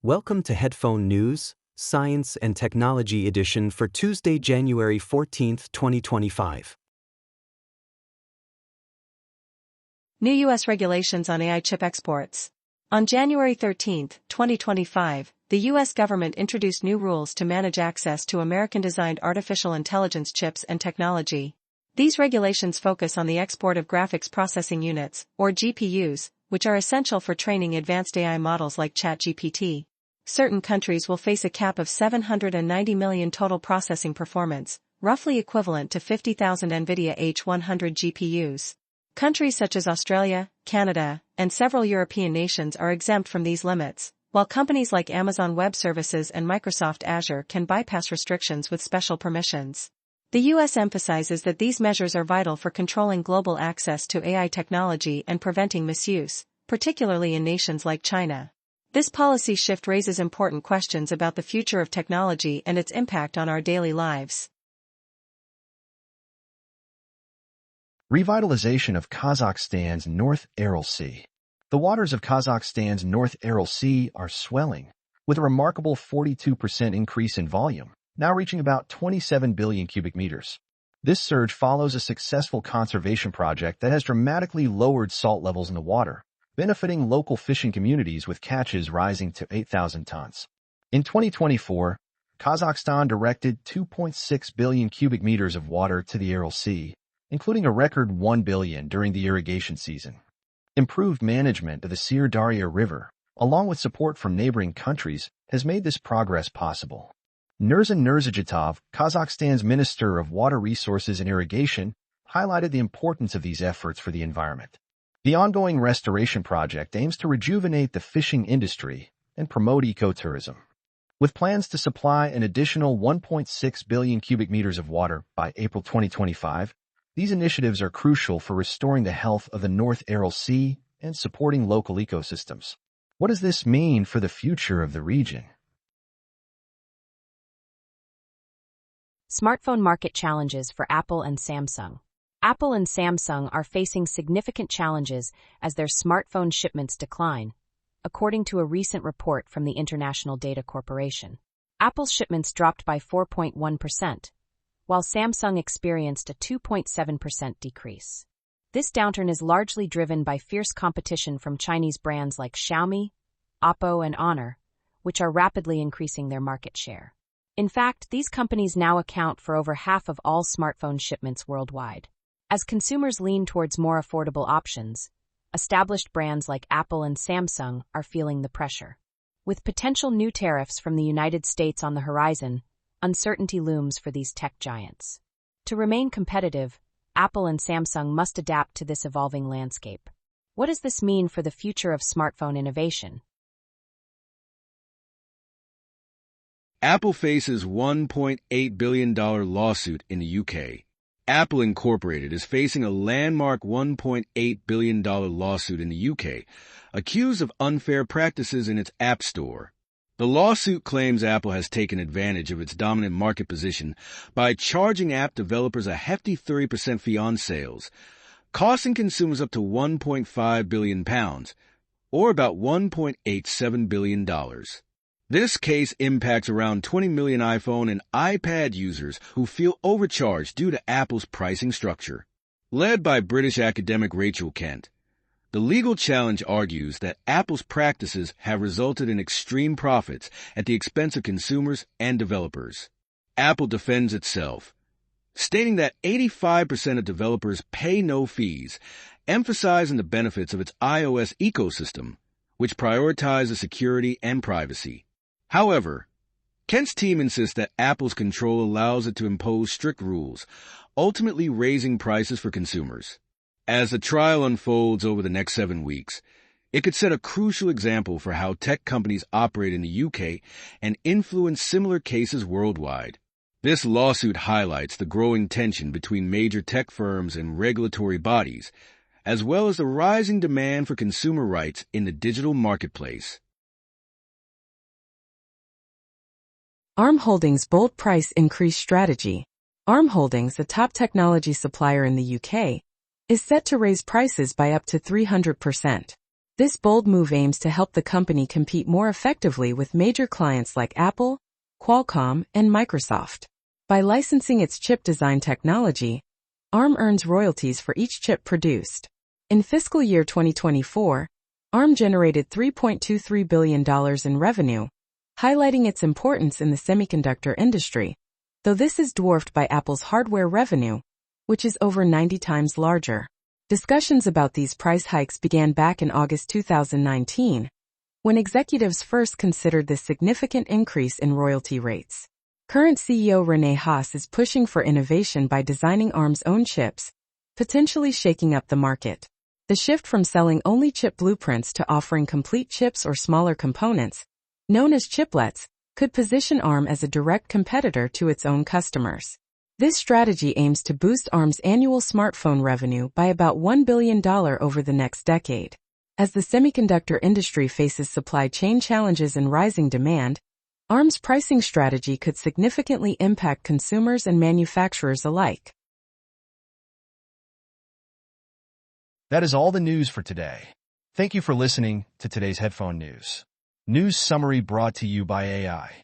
Welcome to Headphone News, Science and Technology Edition for Tuesday, January 14, 2025. New U.S. regulations on AI chip exports. On January 13, 2025, the U.S. government introduced new rules to manage access to American-designed artificial intelligence chips and technology. These regulations focus on the export of graphics processing units, or GPUs, which are essential for training advanced AI models like ChatGPT. Certain countries will face a cap of 790 million total processing performance, roughly equivalent to 50,000 NVIDIA H100 GPUs. Countries such as Australia, Canada, and several European nations are exempt from these limits, while companies like Amazon Web Services and Microsoft Azure can bypass restrictions with special permissions. The U.S. emphasizes that these measures are vital for controlling global access to AI technology and preventing misuse, particularly in nations like China. This policy shift raises important questions about the future of technology and its impact on our daily lives. Revitalization of Kazakhstan's North Aral Sea. The waters of Kazakhstan's North Aral Sea are swelling, with a remarkable 42% increase in volume, now reaching about 27 billion cubic meters. This surge follows a successful conservation project that has dramatically lowered salt levels in the water, benefiting local fishing communities with catches rising to 8,000 tons. In 2024, Kazakhstan directed 2.6 billion cubic meters of water to the Aral Sea, including a record 1 billion during the irrigation season. Improved management of the Syr Darya River, along with support from neighboring countries, has made this progress possible. Nurzan Nurzajitov, Kazakhstan's Minister of Water Resources and Irrigation, highlighted the importance of these efforts for the environment. The ongoing restoration project aims to rejuvenate the fishing industry and promote ecotourism. With plans to supply an additional 1.6 billion cubic meters of water by April 2025, these initiatives are crucial for restoring the health of the North Aral Sea and supporting local ecosystems. What does this mean for the future of the region? Smartphone market challenges for Apple and Samsung. Apple and Samsung are facing significant challenges as their smartphone shipments decline, according to a recent report from the International Data Corporation. Apple's shipments dropped by 4.1%, while Samsung experienced a 2.7% decrease. This downturn is largely driven by fierce competition from Chinese brands like Xiaomi, Oppo, and Honor, which are rapidly increasing their market share. In fact, these companies now account for over half of all smartphone shipments worldwide. As consumers lean towards more affordable options, established brands like Apple and Samsung are feeling the pressure. With potential new tariffs from the United States on the horizon, uncertainty looms for these tech giants. To remain competitive, Apple and Samsung must adapt to this evolving landscape. What does this mean for the future of smartphone innovation? Apple faces $1.8 billion lawsuit in the UK. Apple Incorporated is facing a landmark $1.8 billion lawsuit in the UK, accused of unfair practices in its App Store. The lawsuit claims Apple has taken advantage of its dominant market position by charging app developers a hefty 30% fee on sales, costing consumers up to £1.5 billion, or about $1.87 billion. This case impacts around 20 million iPhone and iPad users who feel overcharged due to Apple's pricing structure. Led by British academic Rachel Kent, the legal challenge argues that Apple's practices have resulted in extreme profits at the expense of consumers and developers. Apple defends itself, stating that 85% of developers pay no fees, emphasizing the benefits of its iOS ecosystem, which prioritizes security and privacy. However, Kent's team insists that Apple's control allows it to impose strict rules, ultimately raising prices for consumers. As the trial unfolds over the next 7 weeks, it could set a crucial example for how tech companies operate in the UK and influence similar cases worldwide. This lawsuit highlights the growing tension between major tech firms and regulatory bodies, as well as the rising demand for consumer rights in the digital marketplace. ARM Holdings' bold price increase strategy. ARM Holdings, a top technology supplier in the UK, is set to raise prices by up to 300%. This bold move aims to help the company compete more effectively with major clients like Apple, Qualcomm, and Microsoft. By licensing its chip design technology, ARM earns royalties for each chip produced. In fiscal year 2024, ARM generated $3.23 billion in revenue, highlighting its importance in the semiconductor industry, though this is dwarfed by Apple's hardware revenue, which is over 90 times larger. Discussions about these price hikes began back in August 2019, when executives first considered this significant increase in royalty rates. Current CEO Rene Haas is pushing for innovation by designing ARM's own chips, potentially shaking up the market. The shift from selling only chip blueprints to offering complete chips or smaller components, known as chiplets, could position ARM as a direct competitor to its own customers. This strategy aims to boost ARM's annual smartphone revenue by about $1 billion over the next decade. As the semiconductor industry faces supply chain challenges and rising demand, ARM's pricing strategy could significantly impact consumers and manufacturers alike. That is all the news for today. Thank you for listening to today's Headphone News. News summary brought to you by AI.